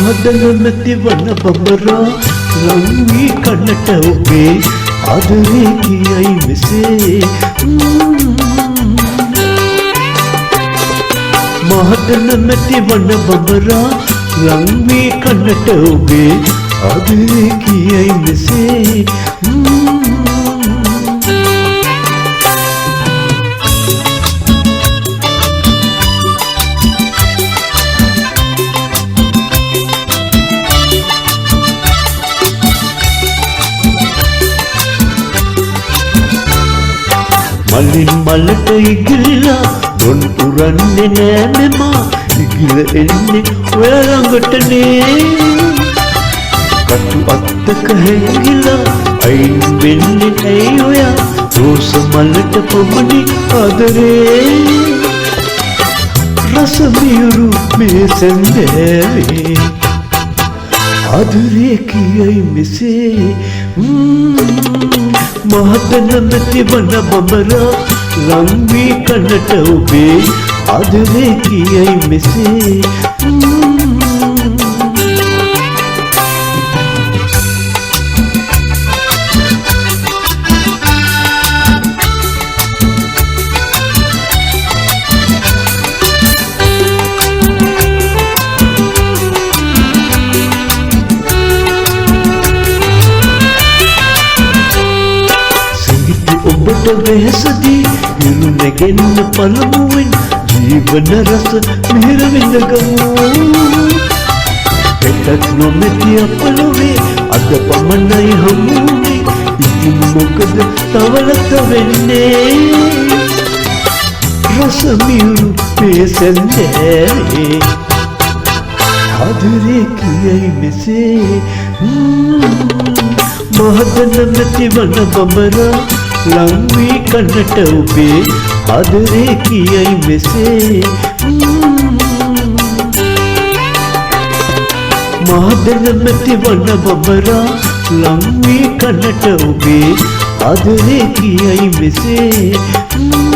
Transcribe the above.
මහදන නැති වන බඹරා ලංවී කන්නට ඔබේ ආදරේ කියයි මෙසේ මහදන නැති වන බඹරා ලංවී කන්නට ඔබේ ආදරේ කියයි මෙසේ මලින් මලට ඉගිල්ලා දොන් උරන්නේ නෑ මෙමා ඉගිල එන්නේ ඔය ළඟටනේ කටු අත්තක හැංගිලා අයින් වෙන්නේ ඇයි ඔයා රෝස මලට පොමණි ආදරේ රස මියුරු මේ සැන්දෑවේ ආදරේ කියයි මෙසේ මහදන නැති වන බඹරා ලංවී කන්නට ඔබේ ආදරේ කියයි මෙසේ ඔබට වෙහසදී හිරු නැගෙන්න පළමුවෙන් ජීවන රස මිහිර විඳගමු එතත් නොමැති අපලොවේ අද පමණයි හමුුනේ ඉතින් මොකද තවලත වෙන්නේ රස මිහිරු මේ සැන්දෑවේ ආදරේ කියයි මෙසේ මහදන නැති වන බඹරා ලංවී කන්නට ඔබේ ආදරේ කියයි මෙසේ මහදන නැති වන බඹරා ලංවී කන්නට ඔබේ ආදරේ කියයි මෙසේ